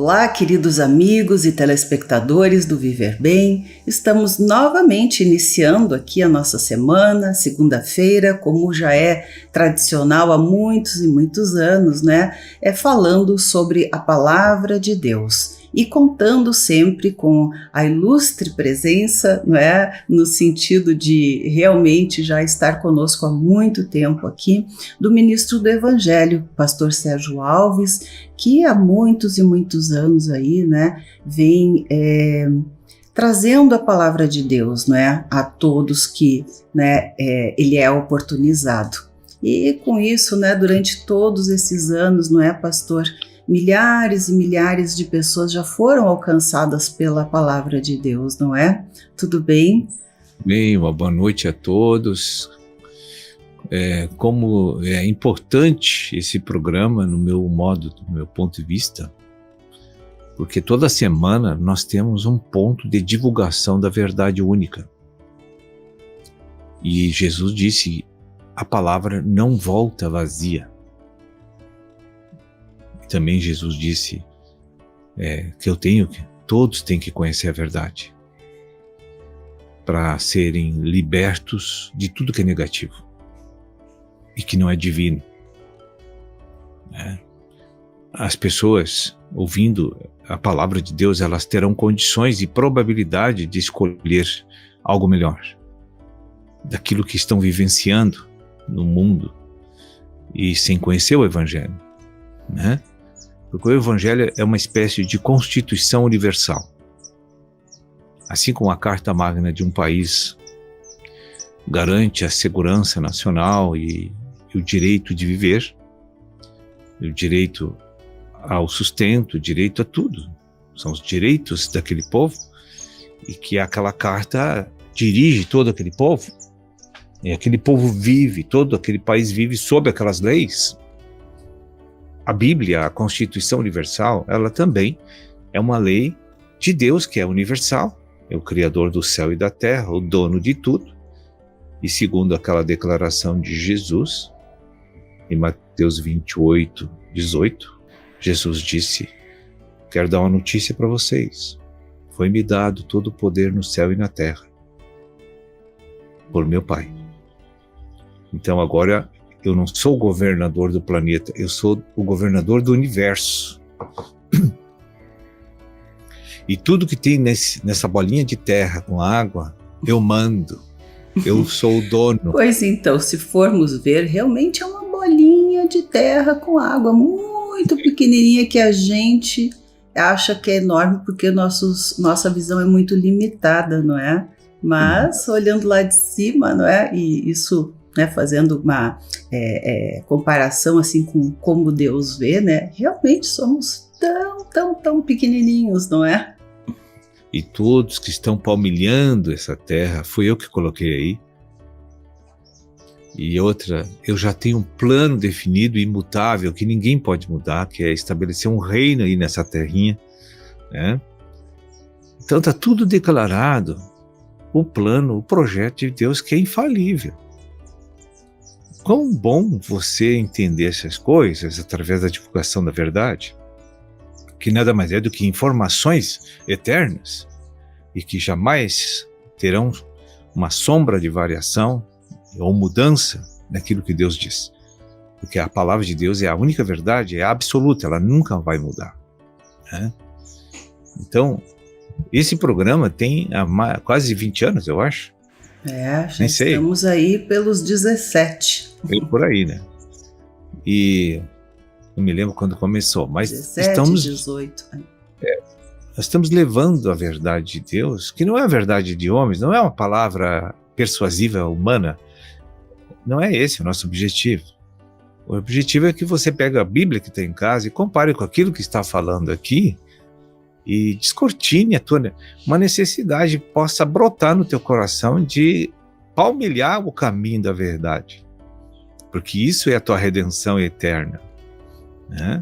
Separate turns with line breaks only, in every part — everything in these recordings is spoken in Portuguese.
Olá, queridos amigos e telespectadores do Viver Bem. Estamos novamente iniciando aqui a nossa semana, segunda-feira, como já é tradicional há muitos e muitos anos, né? Falando sobre a Palavra de Deus. E contando sempre com a ilustre presença, não é? No sentido de realmente já estar conosco há muito tempo aqui, do ministro do Evangelho, pastor Sérgio Alves, que há muitos e muitos anos aí, né, vem trazendo a palavra de Deus, não é? A todos que, né, ele é oportunizado. E com isso, né, durante todos esses anos, não é, pastor? Milhares e milhares de pessoas já foram alcançadas pela palavra de Deus, não é? Tudo bem?
Bem, uma boa noite a todos. Como é importante esse programa no meu ponto de vista, porque toda semana nós temos um ponto de divulgação da verdade única. E Jesus disse, a palavra não volta vazia. Também Jesus disse que todos têm que conhecer a verdade para serem libertos de tudo que é negativo e que não é divino. As pessoas, ouvindo a palavra de Deus, elas terão condições e probabilidade de escolher algo melhor daquilo que estão vivenciando no mundo e sem conhecer o Evangelho, né? Porque o Evangelho é uma espécie de constituição universal. Assim como a Carta Magna de um país garante a segurança nacional e o direito de viver, o direito ao sustento, o direito a tudo. São os direitos daquele povo e que aquela carta dirige todo aquele povo. E aquele povo vive, todo aquele país vive sob aquelas leis. A Bíblia, a Constituição Universal, ela também é uma lei de Deus que é universal, é o Criador do céu e da terra, o dono de tudo. E segundo aquela declaração de Jesus, em Mateus 28, 18, Jesus disse, quero dar uma notícia para vocês, foi-me dado todo o poder no céu e na terra, por meu Pai. Então agora eu não sou o governador do planeta, eu sou o governador do universo. E tudo que tem nessa bolinha de terra com água, eu mando. Eu sou o dono.
Pois então, se formos ver, realmente é uma bolinha de terra com água muito pequenininha que a gente acha que é enorme porque nossa visão é muito limitada, não é? Mas olhando lá de cima, não é? E isso, né, fazendo uma comparação assim com como Deus vê, né? Realmente somos tão pequenininhos, não é?
E todos que estão palmilhando essa terra, fui eu que coloquei aí. E outra, eu já tenho um plano definido, imutável, que ninguém pode mudar, que é estabelecer um reino aí nessa terrinha, né? Então está tudo declarado, o plano, o projeto de Deus que é infalível. Quão bom você entender essas coisas através da divulgação da verdade, que nada mais é do que informações eternas e que jamais terão uma sombra de variação ou mudança naquilo que Deus diz. Porque a palavra de Deus é a única verdade, é absoluta, ela nunca vai mudar, né? Então, esse programa tem há quase 20 anos, eu acho.
Já estamos aí pelos 17.
Por aí, né? E não me lembro quando começou, mas
17, 18.
Nós estamos levando a verdade de Deus, que não é a verdade de homens, não é uma palavra persuasiva humana. Não é esse o nosso objetivo. O objetivo é que você pegue a Bíblia que está em casa e compare com aquilo que está falando aqui e descortine uma necessidade que possa brotar no teu coração de palmilhar o caminho da verdade. Porque isso é a tua redenção eterna, né?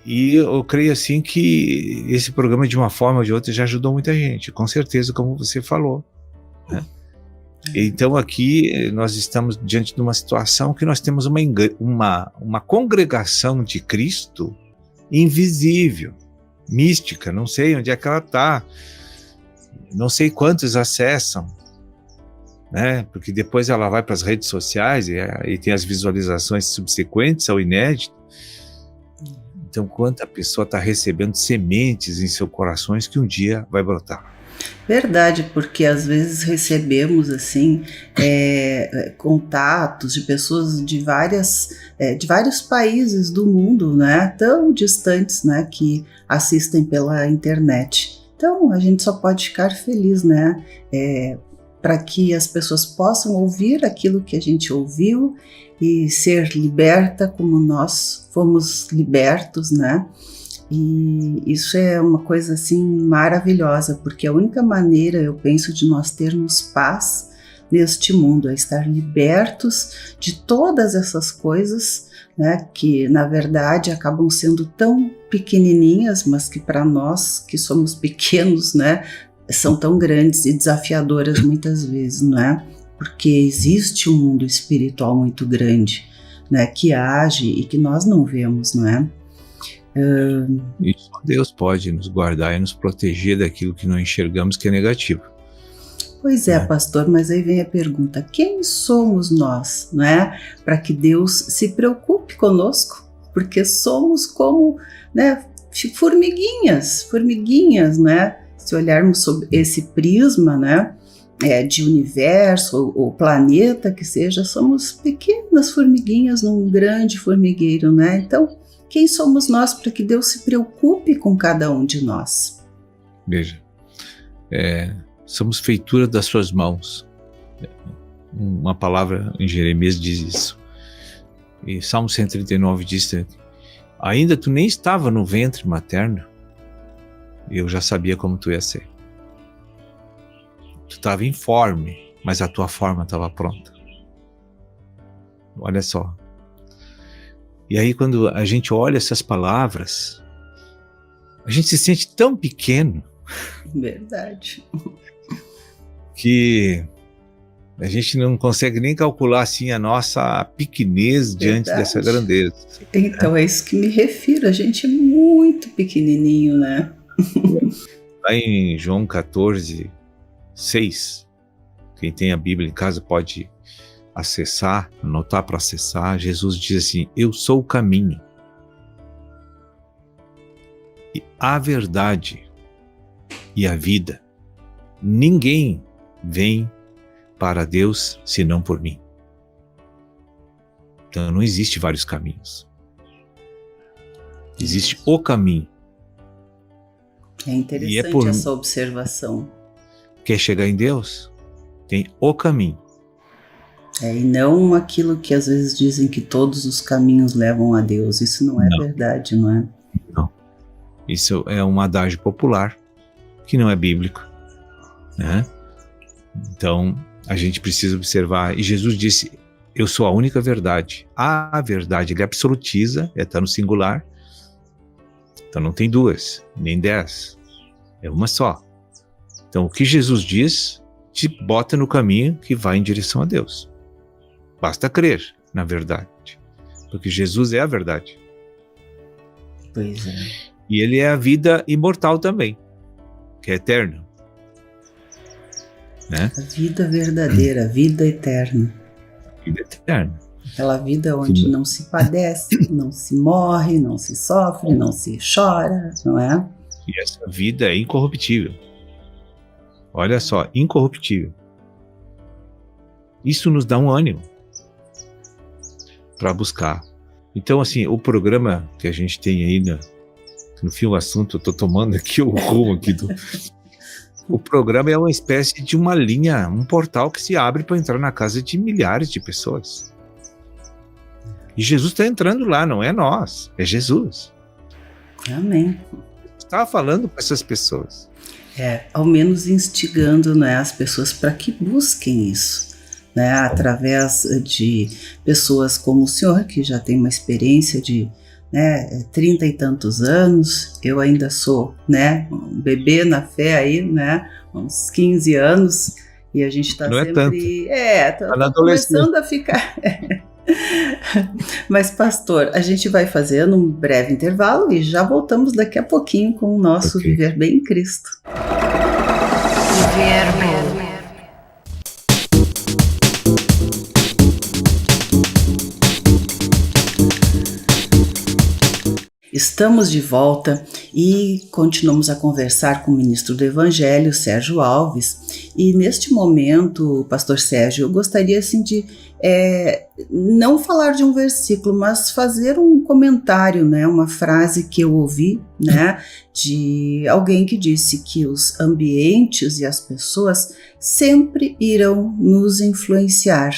E eu creio assim que esse programa, de uma forma ou de outra, já ajudou muita gente, com certeza, como você falou, né? Então aqui nós estamos diante de uma situação que nós temos uma congregação de Cristo invisível, mística, não sei onde é que ela está, não sei quantos acessam, né? Porque depois ela vai para as redes sociais e tem as visualizações subsequentes ao inédito. Então, quanta pessoa está recebendo sementes em seus corações que um dia vai brotar.
Verdade, porque às vezes recebemos assim contatos de pessoas de vários países do mundo, né, tão distantes, né, que assistem pela internet. Então a gente só pode ficar feliz, né, para que as pessoas possam ouvir aquilo que a gente ouviu e ser liberta como nós fomos libertos, né? E isso é uma coisa assim maravilhosa, porque a única maneira, eu penso, de nós termos paz neste mundo é estar libertos de todas essas coisas, né, que na verdade acabam sendo tão pequenininhas, mas que para nós que somos pequenos, né, são tão grandes e desafiadoras muitas vezes, não é? Porque existe um mundo espiritual muito grande, né, que age e que nós não vemos, não é?
E só Deus pode nos guardar e nos proteger daquilo que não enxergamos que é negativo.
Pois é, pastor, mas aí vem a pergunta: quem somos nós, não é? Para que Deus se preocupe conosco, porque somos como, né, formiguinhas, né? Se olharmos sob esse prisma, né, de universo ou planeta que seja, somos pequenas formiguinhas num grande formigueiro, né? Então, quem somos nós para que Deus se preocupe com cada um de nós?
Veja, somos feitura das suas mãos. Uma palavra em Jeremias diz isso. E Salmo 139 diz: ainda tu nem estava no ventre materno, eu já sabia como tu ia ser. Tu estava informe, mas a tua forma estava pronta. Olha só. E aí quando a gente olha essas palavras, a gente se sente tão pequeno.
Verdade.
Que a gente não consegue nem calcular assim a nossa pequenez diante dessa grandeza.
Então é isso que me refiro, a gente é muito pequenininho, né?
Lá em João 14, 6, quem tem a Bíblia em casa pode acessar, anotar para acessar. Jesus diz assim: eu sou o caminho e a verdade e a vida. Ninguém vem para Deus senão por mim. Então não existe vários caminhos. Existe o caminho.
É interessante essa observação.
Quer chegar em Deus? Tem o caminho.
E não aquilo que às vezes dizem que todos os caminhos levam a Deus. Isso não é verdade, não é?
Não. Isso é um adágio popular que não é bíblico, né? Então a gente precisa observar. E Jesus disse: eu sou a única verdade. A verdade, ele absolutiza, está no singular. Então não tem duas, nem 10. É uma só. Então o que Jesus diz te bota no caminho que vai em direção a Deus. Basta crer na verdade, porque Jesus é a verdade.
Pois é.
E ele é a vida imortal também, que é eterna. Né?
A vida verdadeira, a vida eterna.
Vida eterna.
Aquela vida onde não se padece, não se morre, não se sofre, não se chora, não é?
E essa vida é incorruptível. Olha só, incorruptível. Isso nos dá um ânimo para buscar. Então, assim, o programa que a gente tem aí, no fim o assunto, eu estou tomando aqui o rumo aqui do... O programa é uma espécie de uma linha, um portal que se abre para entrar na casa de milhares de pessoas. E Jesus está entrando lá, não é nós, é Jesus.
Amém.
Estava falando com essas pessoas.
Ao menos instigando, né, as pessoas para que busquem isso, né, através de pessoas como o senhor, que já tem uma experiência de 30 e tantos anos. Eu ainda sou, né, um bebê na fé aí, né, uns 15 anos, e a gente está sempre...
Não é tanto.
Tá começando a ficar... Mas, pastor, a gente vai fazendo um breve intervalo e já voltamos daqui a pouquinho com o nosso Viver Bem em Cristo. Viver Bem. Estamos de volta e continuamos a conversar com o ministro do Evangelho, Sérgio Alves. E neste momento, pastor Sérgio, eu gostaria assim de não falar de um versículo, mas fazer um comentário, né, uma frase que eu ouvi, né, de alguém que disse que os ambientes e as pessoas sempre irão nos influenciar.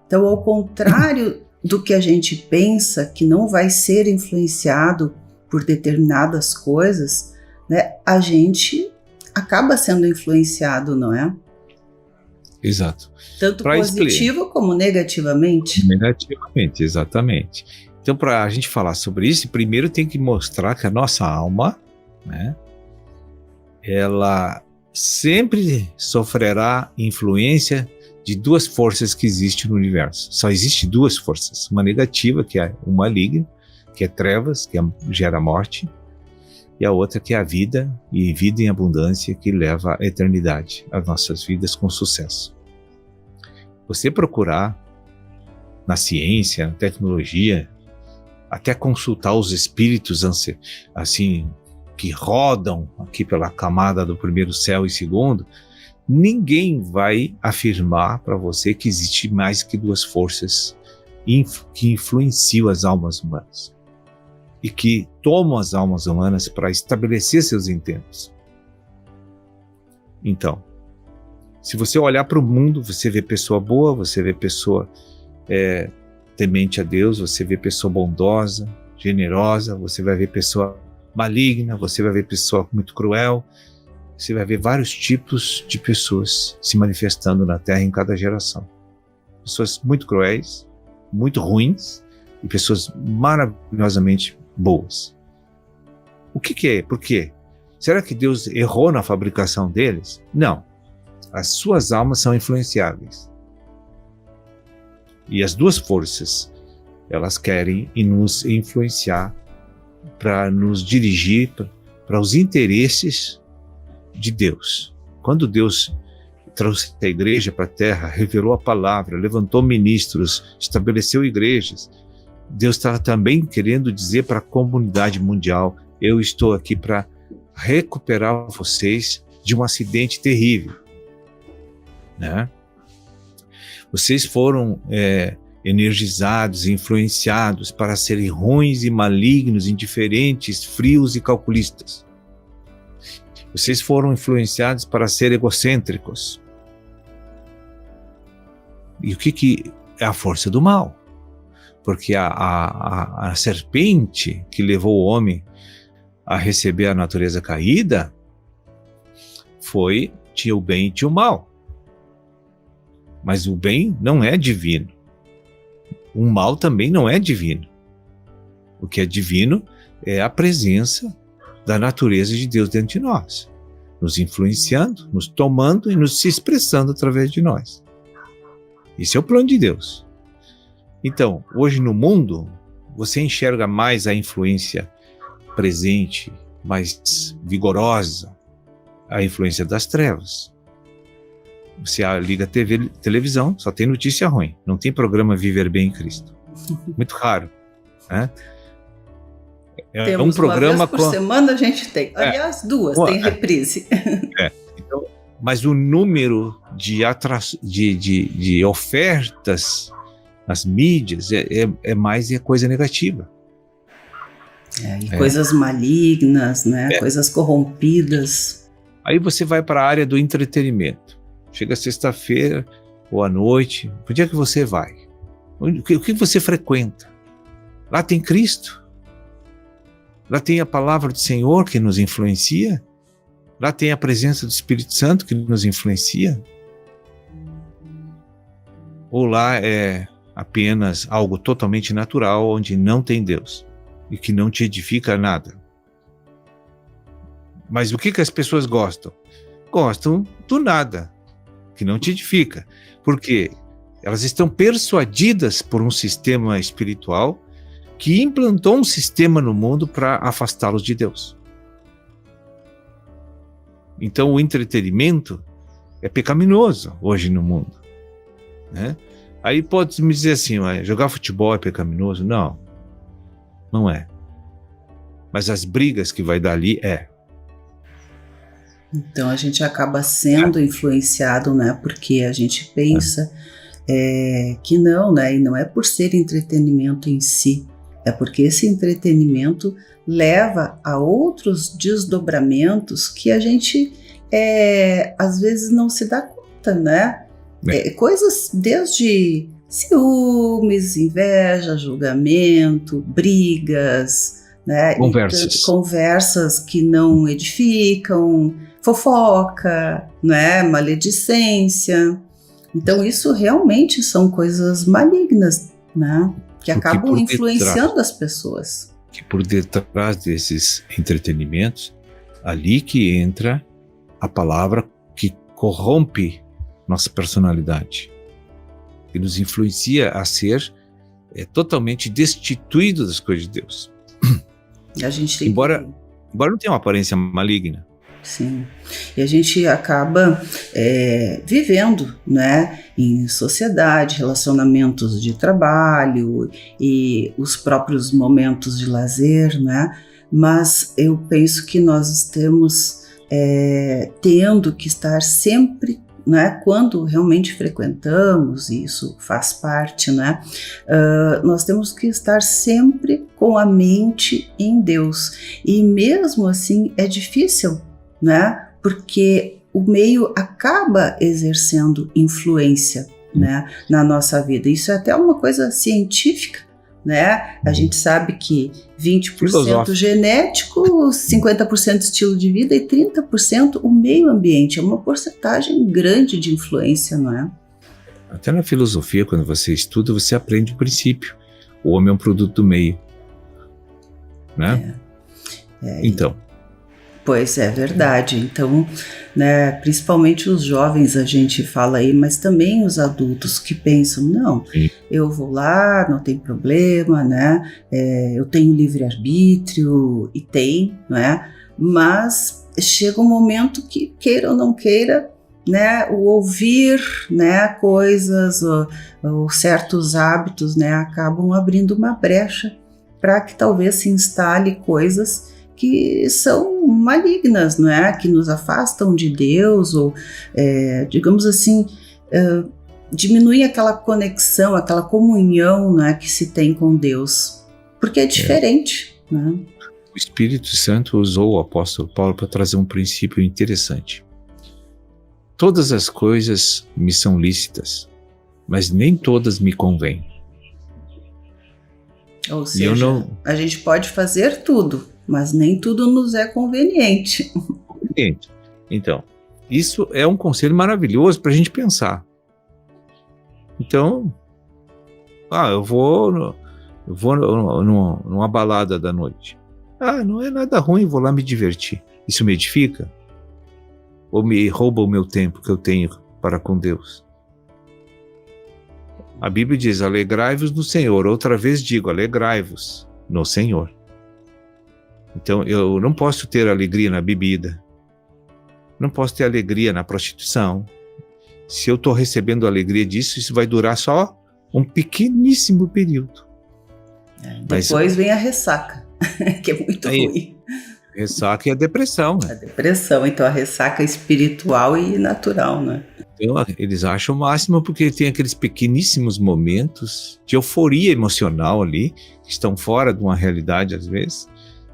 Então, ao contrário do que a gente pensa que não vai ser influenciado por determinadas coisas, né, a gente acaba sendo influenciado, não é?
Exato.
Tanto positivo como negativamente.
Negativamente, exatamente. Então, para a gente falar sobre isso, primeiro tem que mostrar que a nossa alma, né, ela sempre sofrerá influência de duas forças que existem no universo. Só existe duas forças. Uma negativa, que é o maligno, que é trevas, que gera morte, e a outra que é a vida, e vida em abundância, que leva à eternidade, as nossas vidas com sucesso. Você procurar na ciência, na tecnologia, até consultar os espíritos assim, que rodam aqui pela camada do primeiro céu e segundo, ninguém vai afirmar para você que existe mais que duas forças que influenciam as almas humanas e que tomam as almas humanas para estabelecer seus intentos. Então, se você olhar para o mundo, você vê pessoa boa, você vê pessoa temente a Deus, você vê pessoa bondosa, generosa, você vai ver pessoa maligna, você vai ver pessoa muito cruel, você vai ver vários tipos de pessoas se manifestando na Terra em cada geração. Pessoas muito cruéis, muito ruins e pessoas maravilhosamente boas. O que é? Por quê? Será que Deus errou na fabricação deles? Não. As suas almas são influenciáveis. E as duas forças, elas querem nos influenciar para nos dirigir para os interesses de Deus. Quando Deus trouxe a igreja para a terra, revelou a palavra, levantou ministros, estabeleceu igrejas, Deus estava também querendo dizer para a comunidade mundial: eu estou aqui para recuperar vocês de um acidente terrível, né? Vocês foram energizados, influenciados para serem ruins e malignos, indiferentes, frios e calculistas. Vocês foram influenciados para ser egocêntricos. E o que é a força do mal? Porque a serpente que levou o homem a receber a natureza caída tinha o bem e tinha o mal. Mas o bem não é divino. O mal também não é divino. O que é divino é a presença da natureza de Deus dentro de nós, nos influenciando, nos tomando e nos se expressando através de nós. Esse é o plano de Deus. Então, hoje no mundo, você enxerga mais a influência presente, mais vigorosa, a influência das trevas. Você liga a televisão, só tem notícia ruim, não tem programa Viver Bem em Cristo. Muito raro, né?
Temos um programa uma vez por semana a gente tem. Aliás, duas, tem reprise.
Então, mas o número de ofertas nas mídias é mais coisa negativa.
Coisas malignas, né? Coisas corrompidas.
Aí você vai para a área do entretenimento. Chega sexta-feira ou à noite, onde é que você vai? O que você frequenta? Lá tem Cristo. Lá tem a palavra do Senhor que nos influencia. Lá tem a presença do Espírito Santo que nos influencia. Ou lá é apenas algo totalmente natural, onde não tem Deus e que não te edifica nada. Mas o que as pessoas gostam? Gostam do nada, que não te edifica. Porque Elas estão persuadidas por um sistema espiritual que implantou um sistema no mundo para afastá-los de Deus. Então o entretenimento é pecaminoso hoje no mundo, né? Aí pode me dizer assim, jogar futebol é pecaminoso? Não, não é. Mas as brigas que vai dar ali é.
Então a gente acaba sendo influenciado, né? Porque a gente pensa que não, né? E não é por ser entretenimento em si, é porque esse entretenimento leva a outros desdobramentos que a gente às vezes não se dá conta, né? Coisas desde ciúmes, inveja, julgamento, brigas, né? Conversas que não edificam, fofoca, né? Maledicência. Então isso realmente são coisas malignas, né? Que acabam influenciando as pessoas.
Que por detrás desses entretenimentos, ali que entra a palavra que corrompe nossa personalidade, que nos influencia a ser totalmente destituído das coisas de Deus.
A gente tem
embora não tenha uma aparência maligna.
Sim, e a gente acaba vivendo, né, em sociedade, relacionamentos de trabalho e os próprios momentos de lazer, né, mas eu penso que nós estamos tendo que estar sempre, né, quando realmente frequentamos, e isso faz parte, né, nós temos que estar sempre com a mente em Deus, e mesmo assim é difícil, né? Porque o meio acaba exercendo influência, né, na nossa vida. Isso é até uma coisa científica, né? A gente sabe que 20% genético, 50% estilo de vida e 30% o meio ambiente. É uma porcentagem grande de influência, não é?
Até na filosofia, quando você estuda, você aprende o princípio. O homem é um produto do meio, né? Então...
Pois é, verdade. Então, né, principalmente os jovens a gente fala aí, mas também os adultos que pensam, não, eu vou lá, não tem problema, né, eu tenho livre-arbítrio, e tem, né, mas chega um momento que, queira ou não queira, né, o ouvir, né, coisas, ou certos hábitos, né, acabam abrindo uma brecha para que talvez se instale coisas que são malignas, não é? Que nos afastam de Deus ou, digamos assim, diminuem aquela conexão, aquela comunhão, né, que se tem com Deus, porque é diferente. Né?
O Espírito Santo usou o apóstolo Paulo para trazer um princípio interessante. Todas as coisas me são lícitas, mas nem todas me convêm.
Ou seja, a gente pode fazer tudo, mas nem tudo nos é conveniente.
Então, isso é um conselho maravilhoso para a gente pensar. Então, eu vou numa balada da noite. Não é nada ruim, vou lá me divertir. Isso me edifica? Ou me rouba o meu tempo que eu tenho para com Deus? A Bíblia diz, alegrai-vos no Senhor. Outra vez digo, alegrai-vos no Senhor. Então, eu não posso ter alegria na bebida, não posso ter alegria na prostituição. Se eu estou recebendo alegria disso, isso vai durar só um pequeníssimo período.
Depois vem a ressaca, que é muito ruim.
Ressaca e a depressão.
A depressão, então a ressaca espiritual e natural, né?
Então, eles acham o máximo porque tem aqueles pequeníssimos momentos de euforia emocional ali, que estão fora de uma realidade às vezes,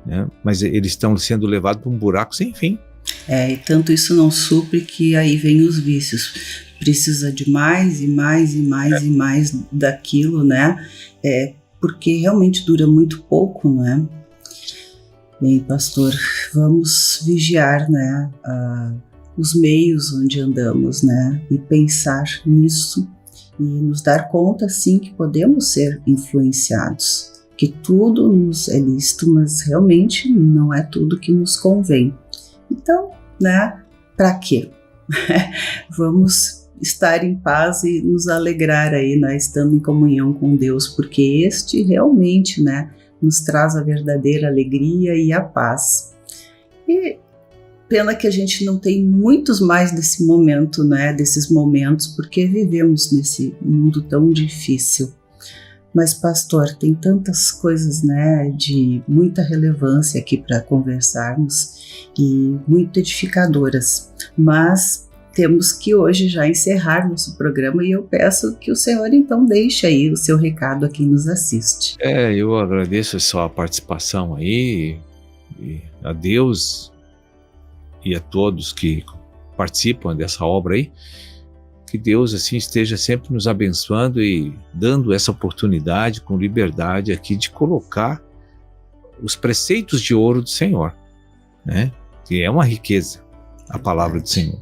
né? Mas eles estão sendo levados para um buraco sem fim.
E tanto isso não supre que aí vem os vícios. Precisa de mais e mais e mais e mais daquilo, né? Porque realmente dura muito pouco, né? Bem, pastor, vamos vigiar, né, os meios onde andamos, né, e pensar nisso e nos dar conta, sim, que podemos ser influenciados, que tudo nos é lícito, mas realmente não é tudo que nos convém. Então, né, para quê? Vamos estar em paz e nos alegrar aí, né, estando em comunhão com Deus, porque este realmente, né, nos traz a verdadeira alegria e a paz. E pena que a gente não tem muitos mais desse momento, né, desses momentos, porque vivemos nesse mundo tão difícil. Mas, pastor, tem tantas coisas, né, de muita relevância aqui para conversarmos e muito edificadoras. Mas temos que hoje já encerrar nosso programa e eu peço que o senhor então deixe aí o seu recado a quem nos assiste.
Eu agradeço a sua participação aí, e a Deus e a todos que participam dessa obra aí. Que Deus assim esteja sempre nos abençoando e dando essa oportunidade com liberdade aqui de colocar os preceitos de ouro do Senhor, né? Que é uma riqueza, a palavra do Senhor.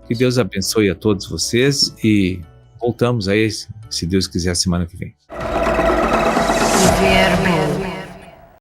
Que Deus abençoe a todos vocês e voltamos aí, se Deus quiser, semana que vem.
Viver bem.